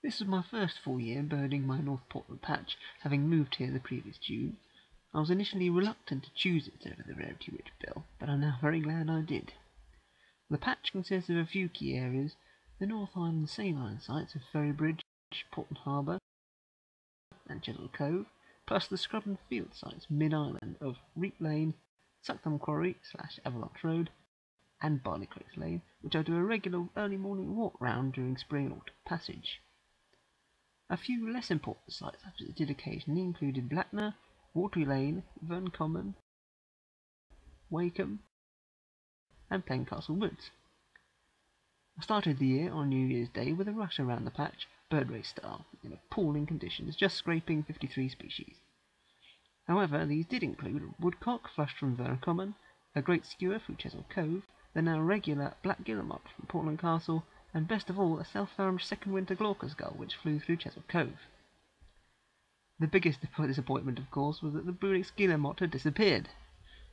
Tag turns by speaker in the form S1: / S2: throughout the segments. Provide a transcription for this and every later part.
S1: This was my first full year birding my North Portland patch, having moved here the previous June. I was initially reluctant to choose it over the rarity rich bill, but I'm now very glad I did. The patch consists of a few key areas: the North Island Sail Line sites of Ferrybridge, Portland Harbour and Chisel Cove, plus the scrub and field sites mid-island of Reap Lane, Suckthumb Quarry / Avalanche Road and Barley Craigs Lane, which I do a regular early morning walk round during spring and autumn passage. A few less important sites I visited occasionally included Blackner, Watery Lane, Vern Common, Wakeham and Pencastle Woods. I started the year on New Year's Day with a rush around the patch, bird race style, in appalling conditions, just scraping 53 species. However, these did include a woodcock flushed from Vern Common, a great skewer from Chisel Cove, the now regular black guillemot from Portland Castle, and best of all, a self-found second winter glaucous gull which flew through Chisel Cove. The biggest disappointment, of course, was that the Brunix guillemot had disappeared.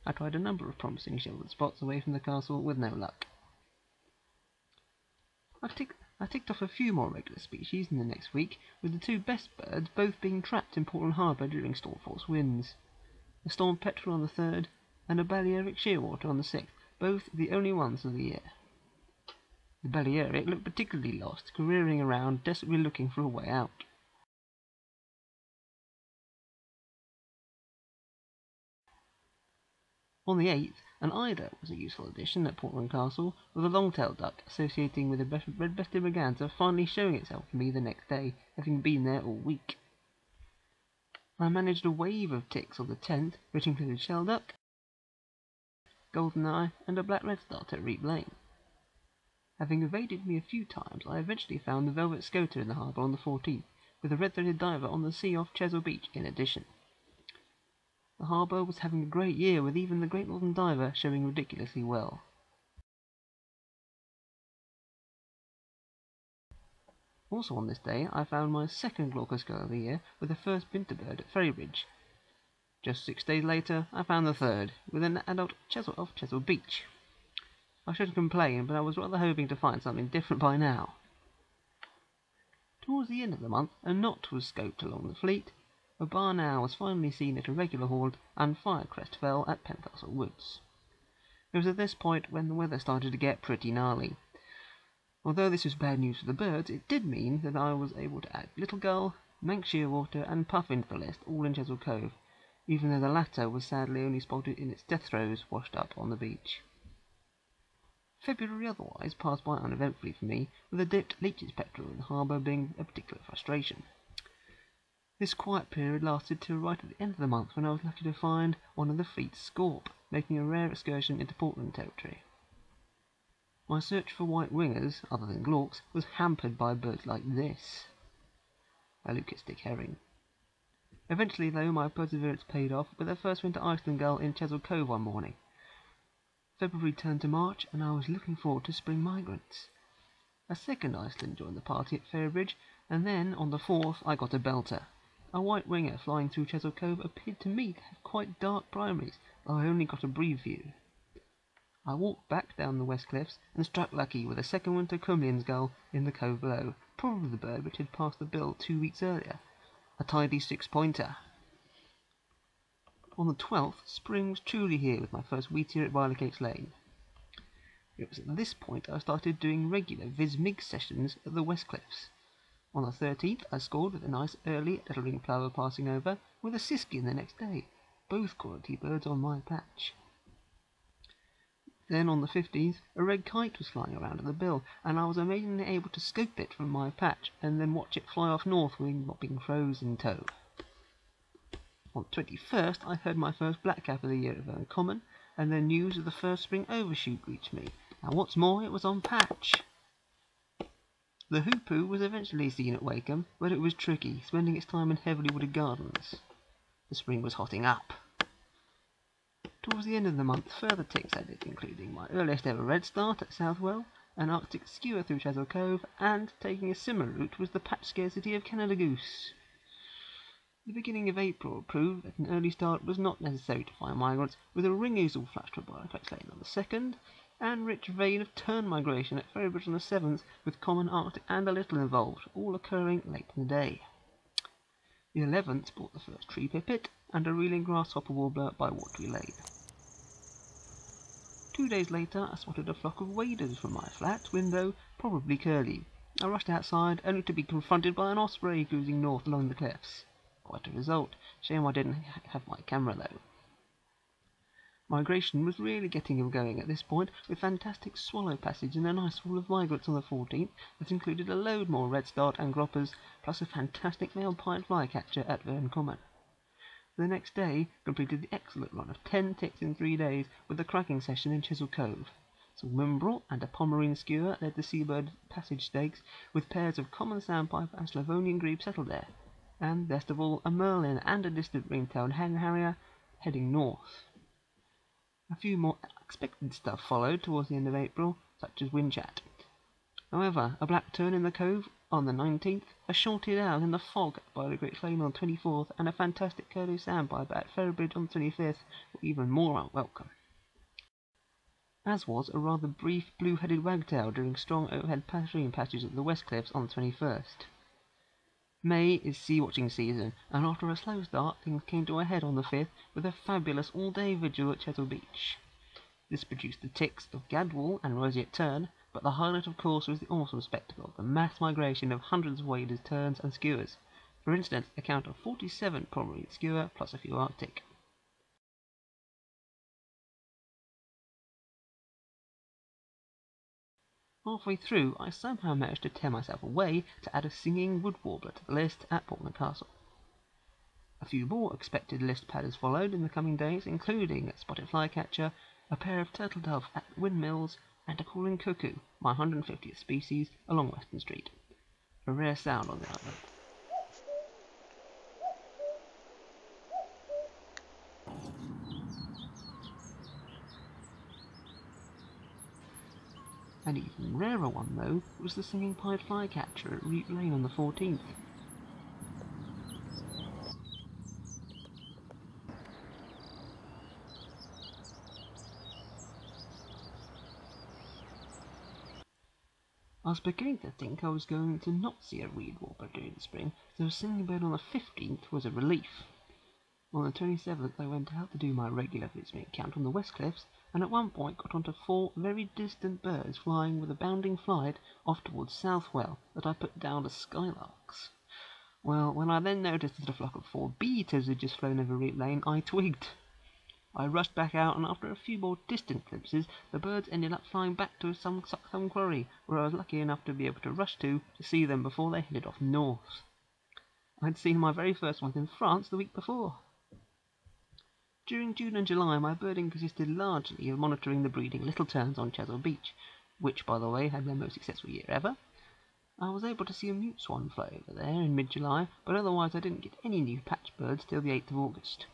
S1: I tried a number of promising sheltered spots away from the castle with no luck. I ticked off a few more regular species in the next week, with the two best birds both being trapped in Portland Harbour during storm force winds. A storm petrel on the 3rd, and a Balearic shearwater on the 6th, both the only ones of the year. The Balearic looked particularly lost, careering around, desperately looking for a way out. On the 8th, an eider was a useful addition at Portland Castle, with a long-tailed duck associating with the red-breasted merganser finally showing itself to me the next day, having been there all week. I managed a wave of ticks on the 10th, which included shelduck, golden eye, and a black redstart at Reap Lane. Having evaded me a few times, I eventually found the velvet scoter in the harbour on the 14th, with a red-throated diver on the sea off Chesil Beach in addition. The harbour was having a great year, with even the Great Northern Diver showing ridiculously well. Also on this day, I found my second glaucous gull of the year with the first winter bird at Ferrybridge. Just 6 days later, I found the third, with an adult Chesil off Chesil Beach. I shouldn't complain, but I was rather hoping to find something different by now. Towards the end of the month, a knot was scoped along the fleet, a barn owl was finally seen at a regular haunt, and Firecrest fell at Pencastle Woods. It was at this point when the weather started to get pretty gnarly. Although this was bad news for the birds, it did mean that I was able to add little gull, Manx shearwater, and puffin to the list, all in Chisel Cove, even though the latter was sadly only spotted in its death throes washed up on the beach. February otherwise passed by uneventfully for me, with a dipped leech's petrel in the harbour being a particular frustration. This quiet period lasted till right at the end of the month, when I was lucky to find one of the fleet's scorp, making a rare excursion into Portland territory. My search for white wingers, other than glaucs, was hampered by birds like this, a leucistic herring. Eventually, though, my perseverance paid off with the first winter Iceland gull in Chisel Cove one morning. February turned to March, and I was looking forward to spring migrants. A second Iceland joined the party at Ferrybridge, and then, on the 4th, I got a belter. A white winger flying through Chisel Cove appeared to me to have quite dark primaries, though I only got a brief view. I walked back down the west cliffs and struck lucky with a second winter Cumlian's gull in the cove below, probably the bird which had passed the bill 2 weeks earlier, a tidy 6-pointer. On the 12th, spring was truly here with my first wheatear at Barley Craigs Lane. It was at this point I started doing regular viz-mig sessions at the west cliffs. On the 13th, I scored with a nice early little ring plover passing over, with a siskin the next day, both quality birds on my patch. Then on the 15th, a red kite was flying around at the bill, and I was amazingly able to scope it from my patch, and then watch it fly off north with not being frozen in tow. On the 21st, I heard my first blackcap of the year at Vern Common, and then news of the first spring overshoot reached me, and what's more, it was on patch. The hoopoo was eventually seen at Wakeham, but it was tricky, spending its time in heavily wooded gardens. The spring was hotting up. Towards the end of the month, further ticks added, including my earliest ever redstart at Southwell, an Arctic skewer through Chisel Cove, and, taking a similar route, was the patch scarcity of Canada goose. The beginning of April proved that an early start was not necessary to find migrants, with a ring ouzel flashed from Barley Craigs Lane on the 2nd, and rich vein of tern migration at Ferrybridge on the 7th, with common Arctic and a little involved, all occurring late in the day. The 11th brought the first tree pipit and a reeling grasshopper warbler by Watery Lane. 2 days later I spotted a flock of waders from my flat window, probably curlew. I rushed outside, only to be confronted by an osprey cruising north along the cliffs. Quite a result. Shame I didn't have my camera though. Migration was really getting him going at this point, with fantastic swallow passage and a nice haul of migrants on the 14th that included a load more redstart and groppers, plus a fantastic male pied flycatcher at Verne Common. The next day completed the excellent run of 10 ticks in 3 days with a cracking session in Chisel Cove. Some wimbrel and a pomerine skewer led the seabird passage stakes, with pairs of common sandpiper and Slavonian grebe settled there, and best of all a merlin and a distant ringtailed hen harrier heading north. A few more unexpected stuff followed towards the end of April, such as windchat. However, a black tern in the cove on the 19th, a shorted owl in the fog by the Great Flame on the 24th, and a fantastic curlew sandpiper at Ferrybridge on the 25th were even more unwelcome. As was a rather brief blue-headed wagtail during strong overhead passerine patches at the West Cliffs on the 21st. May is sea-watching season, and after a slow start, things came to a head on the 5th with a fabulous all-day vigil at Chesil Beach. This produced the ticks of gadwall and roseate tern, but the highlight of course was the awesome spectacle of the mass migration of hundreds of waders, terns and skewers. For instance, a count of 47 pomerine skewer plus a few arctic. Halfway through, I somehow managed to tear myself away to add a singing wood warbler to the list at Portland Castle. A few more expected list padders followed in the coming days, including a spotted flycatcher, a pair of turtle dove at windmills, and a calling cuckoo, my 150th species, along Western Street. A rare sound on the island. An even rarer one, though, was the singing pied flycatcher at Reap Lane on the 14th. I was beginning to think I was going to not see a reed warbler during the spring, so a singing bird on the 15th was a relief. On the 27th I went out to do my regular visiting count on the West Cliffs, and at one point got onto 4 very distant birds flying with a bounding flight off towards Southwell that I put down as skylarks. Well, when I then noticed that a flock of 4 bee-eaters had just flown over Reap Lane, I twigged. I rushed back out, and after a few more distant glimpses, the birds ended up flying back to some quarry, where I was lucky enough to be able to rush to see them before they headed off north. I'd seen my very first ones in France the week before. During June and July, my birding consisted largely of monitoring the breeding little terns on Chesil Beach, which, by the way, had their most successful year ever. I was able to see a mute swan fly over there in mid-July, but otherwise I didn't get any new patch birds till the 8th of August.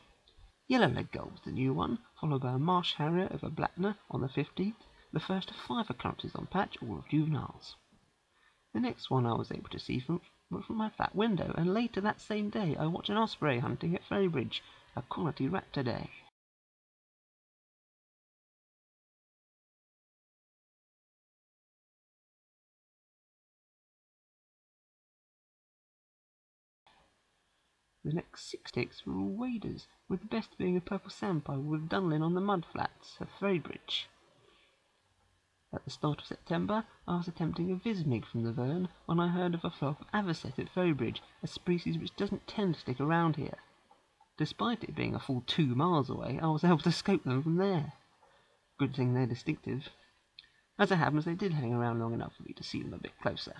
S1: Yellow-leg gull was the new one, followed by a marsh harrier over Blackner on the 15th, the first of 5 occurrences on patch, all of juveniles. The next one I was able to see from my flat window, and later that same day I watched an osprey hunting at Ferrybridge, a quality raptor day. The next 6 ticks were all waders, with the best being a purple sandpiper with dunlin on the mud flats of Ferrybridge. At the start of September, I was attempting a vismig from the Verne when I heard of a flock of avocet at Ferrybridge, a species which doesn't tend to stick around here. Despite it being a full 2 miles away, I was able to scope them from there. Good thing they're distinctive. As it happens, they did hang around long enough for me to see them a bit closer.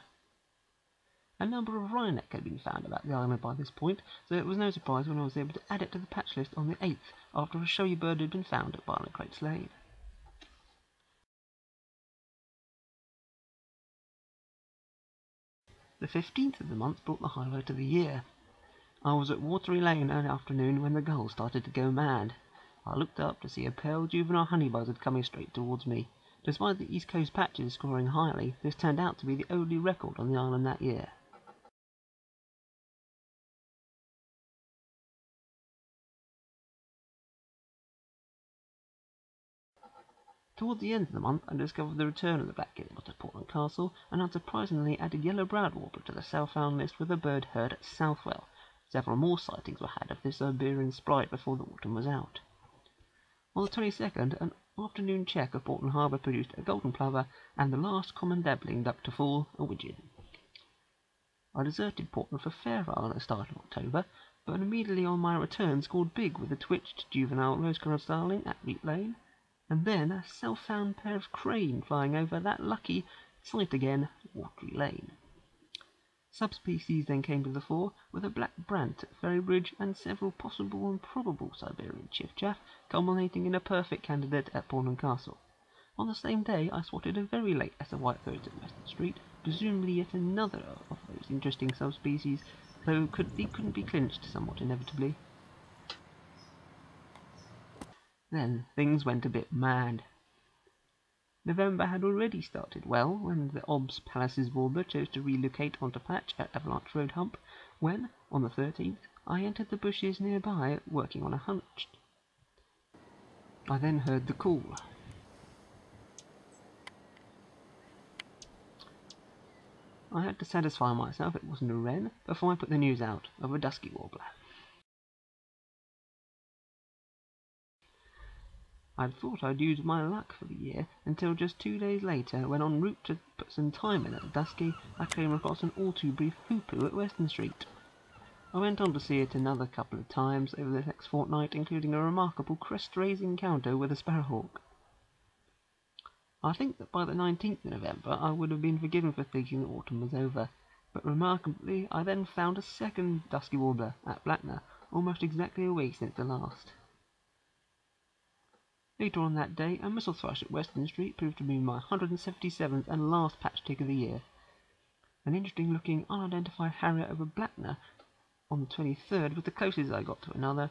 S1: A number of wryneck had been found about the island by this point, so it was no surprise when I was able to add it to the patch list on the 8th, after a showy bird had been found at Barnet Crates Lane. The 15th of the month brought the highlight of the year. I was at Watery Lane early afternoon when the gulls started to go mad. I looked up to see a pale juvenile honey buzzard coming straight towards me. Despite the East Coast patches scoring highly, this turned out to be the only record on the island that year. Toward the end of the month, I discovered the return of the black guillemot at Portland Castle, and unsurprisingly added yellow-browed warbler to the southbound list with a bird heard at Southwell. Several more sightings were had of this Siberian sprite before the autumn was out. On the 22nd, an afternoon check of Portland Harbour produced a golden plover and the last common dabbling duck to fall, a widgeon. I deserted Portland for Fair Isle at the start of October, but immediately on my return scored big with a twitched juvenile rose-coloured starling at Reap Lane, and then a self-found pair of crane flying over that lucky sight again, Watery Lane. Subspecies then came to the fore, with a black brant at Ferrybridge and several possible and probable Siberian chiffchaff, culminating in a perfect candidate at Portland Castle. On the same day, I spotted a very late lesser white-throat at Western Street, presumably yet another of those interesting subspecies, though it couldn't be clinched somewhat inevitably. Then things went a bit mad. November had already started well when the Obbs Palace's warbler chose to relocate onto patch at Avalanche Road Hump, when, on the 13th, I entered the bushes nearby working on a hunch. I then heard the call. I had to satisfy myself it wasn't a wren before I put the news out of a dusky warbler. I'd thought I'd used my luck for the year until just 2 days later, when en route to put some time in at the dusky, I came across an all-too-brief hoopoo at Western Street. I went on to see it another couple of times over the next fortnight, including a remarkable crest-raising encounter with a sparrowhawk. I think that by the 19th of November I would have been forgiven for thinking that autumn was over, but remarkably I then found a second dusky warbler at Blackner, almost exactly a week since the last. Later on that day, a missel thrush at Western Street proved to be my 177th and last patch tick of the year. An interesting-looking, unidentified harrier over Blackner on the 23rd was the closest I got to another.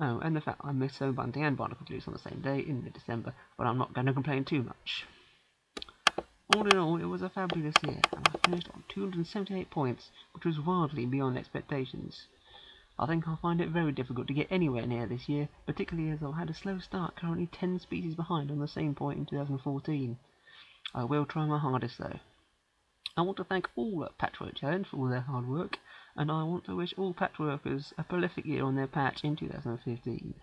S1: Oh, and the fact I missed so bunting and barnacles loose on the same day in mid-December, but I'm not going to complain too much. All in all, it was a fabulous year, and I finished on 278 points, which was wildly beyond expectations. I think I'll find it very difficult to get anywhere near this year, particularly as I've had a slow start, currently 10 species behind on the same point in 2014. I will try my hardest though. I want to thank all at Patchwork Challenge for all their hard work, and I want to wish all patchworkers a prolific year on their patch in 2015.